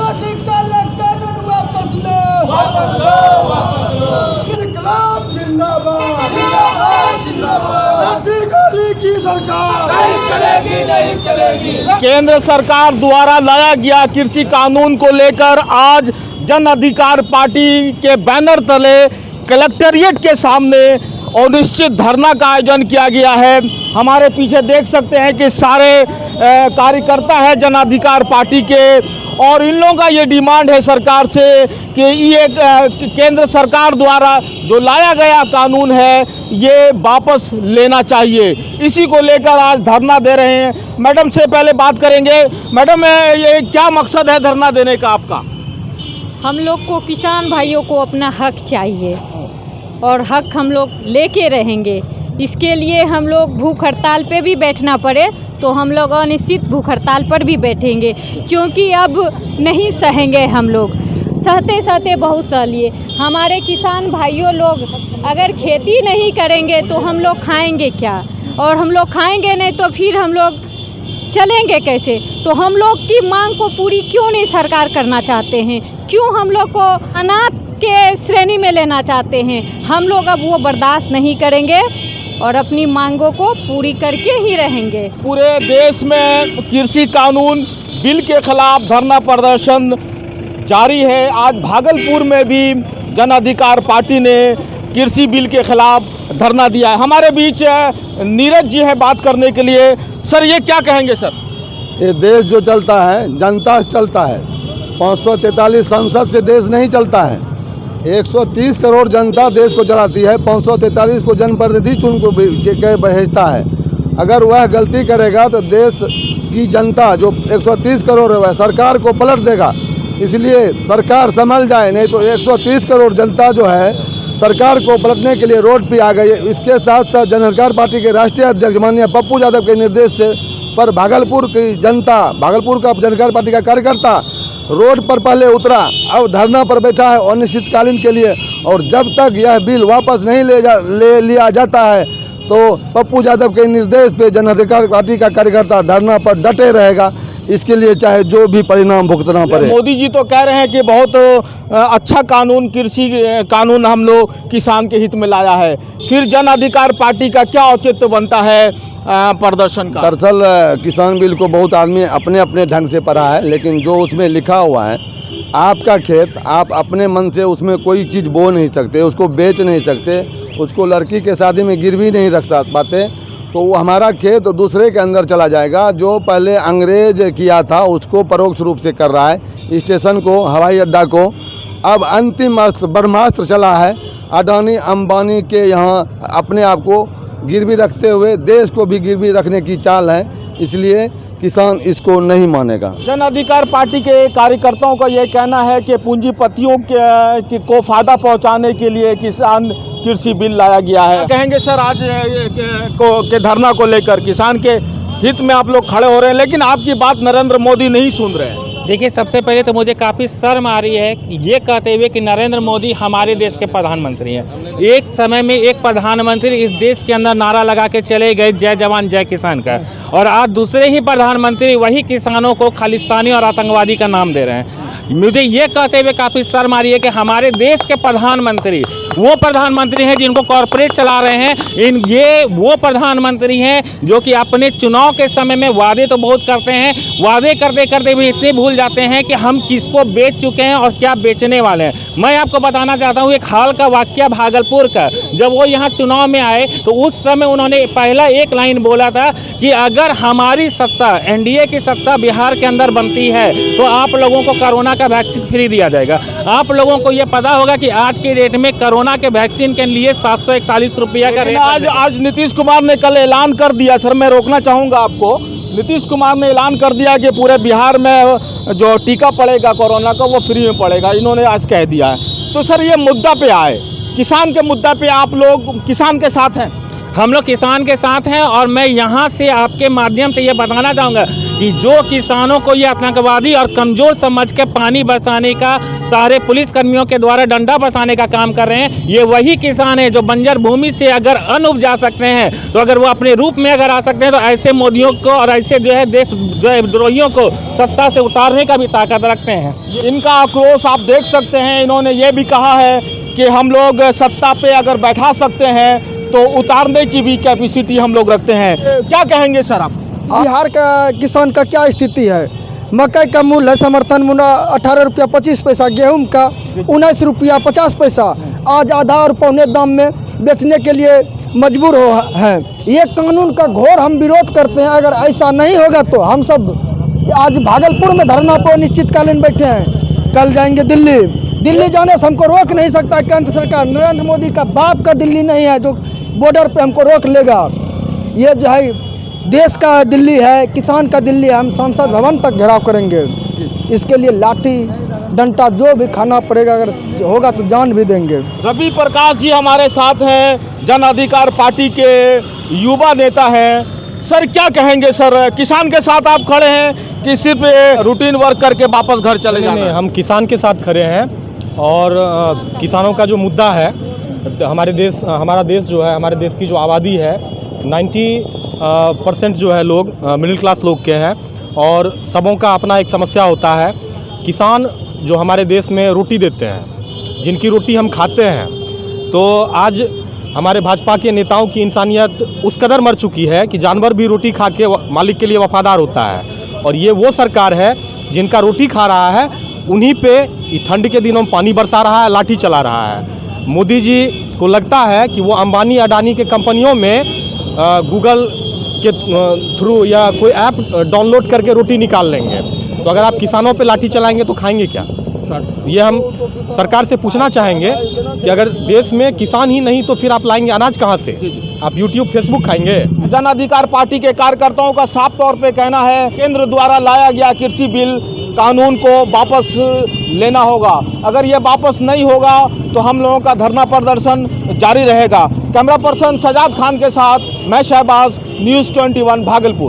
काला कानून वापस लो, वापस लो, वापस लो। इनकलाब जिंदाबाद, जिंदाबाद, जिंदाबाद। लाठी गोली की सरकार नहीं चलेगी, नहीं चलेगी। केंद्र सरकार द्वारा लाया गया कृषि कानून को लेकर आज जन अधिकार पार्टी के बैनर तले कलेक्टेरिएट के सामने अनिश्चित धरना का आयोजन किया गया है। हमारे पीछे देख सकते हैं कि सारे कार्यकर्ता है जन अधिकार पार्टी के, और इन लोगों का ये डिमांड है सरकार से कि ये केंद्र सरकार द्वारा जो लाया गया कानून है ये वापस लेना चाहिए। इसी को लेकर आज धरना दे रहे हैं। मैडम से पहले बात करेंगे। मैडम, ये क्या मकसद है धरना देने का आपका? हम लोग को किसान भाइयों को अपना हक चाहिए और हक हम लोग लेके रहेंगे। इसके लिए हम लोग भूख हड़ताल पे भी बैठना पड़े तो हम लोग अनिश्चित भूख हड़ताल पर भी बैठेंगे, क्योंकि अब नहीं सहेंगे। हम लोग सहते सहते बहुत सह लिए। हमारे किसान भाइयों लोग अगर खेती नहीं करेंगे तो हम लोग खाएंगे क्या, और हम लोग खाएंगे नहीं तो फिर हम लोग चलेंगे कैसे? तो हम लोग की मांग को पूरी क्यों नहीं सरकार करना चाहते हैं? क्यों हम लोग को अनाथ के श्रेणी में लेना चाहते हैं? हम लोग अब वो बर्दाश्त नहीं करेंगे और अपनी मांगों को पूरी करके ही रहेंगे। पूरे देश में कृषि कानून बिल के खिलाफ धरना प्रदर्शन जारी है। आज भागलपुर में भी जन अधिकार पार्टी ने कृषि बिल के खिलाफ धरना दिया है। हमारे बीच नीरज जी हैं बात करने के लिए। सर, ये क्या कहेंगे सर? ये देश जो चलता है जनता से चलता है। 543 संसद से देश नहीं चलता है। 130 करोड़ जनता देश को चलाती है। 543 को जनप्रतिनिधि चुन को भेजता है। अगर वह गलती करेगा तो देश की जनता जो 130 करोड़ है वह सरकार को पलट देगा। इसलिए सरकार संभल जाए, नहीं तो 130 करोड़ जनता जो है सरकार को पलटने के लिए रोड पे आ गई है। इसके साथ साथ जन अधिकार पार्टी के राष्ट्रीय अध्यक्ष माननीय पप्पू यादव के निर्देश से पर भागलपुर की जनता, भागलपुर का जन अधिकार पार्टी का कार्यकर्ता रोड पर पहले उतरा, अब धरना पर बैठा है अनिश्चितकालीन के लिए। और जब तक यह बिल वापस नहीं ले लिया जाता है तो पप्पू यादव के निर्देश पे जन अधिकार पार्टी का कार्यकर्ता धरना पर डटे रहेगा। इसके लिए चाहे जो भी परिणाम भुगतना पड़े। मोदी जी तो कह रहे हैं कि बहुत अच्छा कानून, कृषि कानून हम लोग किसान के हित में लाया है। फिर जन अधिकार पार्टी का क्या औचित्य बनता है प्रदर्शन का? दरअसल किसान बिल को बहुत आदमी अपने अपने ढंग से पढ़ा है, लेकिन जो उसमें लिखा हुआ है, आपका खेत आप अपने मन से उसमें कोई चीज़ बो नहीं सकते, उसको बेच नहीं सकते, उसको लड़की के शादी में गिरवी नहीं रख पाते, तो वो हमारा खेत दूसरे के अंदर चला जाएगा। जो पहले अंग्रेज किया था उसको परोक्ष रूप से कर रहा है। स्टेशन को, हवाई अड्डा को अब अंतिम ब्रह्मास्त्र चला है। अडानी अंबानी के यहाँ अपने आप को गिरवी रखते हुए देश को भी गिरवी रखने की चाल है। इसलिए किसान इसको नहीं मानेगा। जन अधिकार पार्टी के कार्यकर्ताओं का यह कहना है कि पूंजीपतियों को फायदा पहुंचाने के लिए किसान कृषि बिल लाया गया है। कहेंगे सर, आज के धरना को लेकर किसान के हित में आप लोग खड़े हो रहे हैं, लेकिन आपकी बात नरेंद्र मोदी नहीं सुन रहे हैं। देखिए, सबसे पहले तो मुझे काफ़ी शर्म आ रही है ये कहते हुए कि नरेंद्र मोदी हमारे देश के प्रधानमंत्री हैं। एक समय में एक प्रधानमंत्री इस देश के अंदर नारा लगा के चले गए जय जवान जय किसान का, और आज दूसरे ही प्रधानमंत्री वही किसानों को खालिस्तानी और आतंकवादी का नाम दे रहे हैं। मुझे ये कहते हुए काफ़ी शर्म आ रही है कि हमारे देश के प्रधानमंत्री वो प्रधानमंत्री हैं जिनको कॉरपोरेट चला रहे हैं। ये वो प्रधानमंत्री हैं जो कि अपने चुनाव के समय में वादे तो बहुत करते हैं, वादे करते करते भी इतने भूल जाते हैं कि हम किसको बेच चुके हैं और क्या बेचने वाले हैं। मैं आपको बताना चाहता हूँ एक हाल का वाकया भागलपुर का। जब वो यहाँ चुनाव में आए तो उस समय उन्होंने पहला एक लाइन बोला था कि अगर हमारी सत्ता, एनडीए की सत्ता बिहार के अंदर बनती है तो आप लोगों को कोरोना का वैक्सीन फ्री दिया जाएगा। आप लोगों को ये पता होगा कि आज के रेट में कोरोना के वैक्सीन के लिए 741 रुपया का रेट। आज नीतीश कुमार ने कल ऐलान कर दिया, सर मैं रोकना चाहूँगा आपको, नीतीश कुमार ने ऐलान कर दिया कि पूरे बिहार में जो टीका पड़ेगा कोरोना का वो फ्री में पड़ेगा, इन्होंने आज कह दिया है। तो सर ये मुद्दा पे आए, किसान के मुद्दा पे आप लोग किसान के साथ हैं? हम लोग किसान के साथ हैं और मैं यहाँ से आपके माध्यम से ये बताना चाहूँगा कि जो किसानों को ये आतंकवादी और कमज़ोर समझ के पानी बरसाने का सारे पुलिस कर्मियों के द्वारा डंडा बरसाने का काम कर रहे हैं, ये वही किसान है जो बंजर भूमि से अगर अन्न उपजा सकते हैं, तो अगर वो अपने रूप में अगर आ सकते हैं, तो ऐसे मोदियों को और ऐसे जो है देश जो है द्रोहियों को सत्ता से उतारने का भी ताकत रखते हैं। इनका आक्रोश आप देख सकते हैं। इन्होंने ये भी कहा है कि हम लोग सत्ता पे अगर बैठा सकते हैं तो उतारने की भी कैपेसिटी हम लोग रखते हैं। क्या कहेंगे सर आप? बिहार का किसान का क्या स्थिति है? मकई का मूल्य है समर्थन मूल्य 18 रुपया 25 पैसा, गेहूं का 19 रुपया 50 पैसा आज आधा और पौने दाम में बेचने के लिए मजबूर हो हैं। ये कानून का घोर हम विरोध करते हैं। अगर ऐसा नहीं होगा तो हम सब आज भागलपुर में धरना पर निश्चितकालीन बैठे हैं, कल जाएंगे दिल्ली। दिल्ली जाने से हमको रोक नहीं सकता केंद्र सरकार। नरेंद्र मोदी का बाप का दिल्ली नहीं है जो बॉर्डर पे हमको रोक लेगा। ये जो है देश का दिल्ली है, किसान का दिल्ली है। हम संसद भवन तक घेराव करेंगे। इसके लिए लाठी डंडा जो भी खाना पड़ेगा, अगर होगा तो जान भी देंगे। रवि प्रकाश जी हमारे साथ हैं, जन अधिकार पार्टी के युवा नेता हैं। सर क्या कहेंगे सर, किसान के साथ आप खड़े हैं कि सिर्फ रूटीन वर्क करके वापस घर चले जाना? नहीं, हम किसान के साथ खड़े हैं और किसानों का जो मुद्दा है, हमारा देश जो है, हमारे देश की जो आबादी है 90% जो है लोग मिडिल क्लास लोग के हैं और सबों का अपना एक समस्या होता है। किसान जो हमारे देश में रोटी देते हैं, जिनकी रोटी हम खाते हैं, तो आज हमारे भाजपा के नेताओं की इंसानियत उस कदर मर चुकी है कि जानवर भी रोटी खा के मालिक के लिए वफादार होता है। और ये वो सरकार है जिनका रोटी खा रहा है, उन्हीं पे ठंड के दिनों में पानी बरसा रहा है, लाठी चला रहा है। मोदी जी को लगता है कि वो अंबानी अडानी के कंपनियों में गूगल के थ्रू या कोई ऐप डाउनलोड करके रोटी निकाल लेंगे। तो अगर आप किसानों पे लाठी चलाएंगे तो खाएंगे क्या? ये हम सरकार से पूछना चाहेंगे कि अगर देश में किसान ही नहीं तो फिर आप लाएंगे अनाज कहाँ से? आप यूट्यूब फेसबुक खाएंगे? जन अधिकार पार्टी के कार्यकर्ताओं का साफ तौर पे कहना है केंद्र द्वारा लाया गया कृषि बिल कानून को वापस लेना होगा। अगर ये वापस नहीं होगा तो हम लोगों का धरना प्रदर्शन जारी रहेगा। कैमरा पर्सन सजाद खान के साथ मैं शहबाज, न्यूज़ 21 भागलपुर।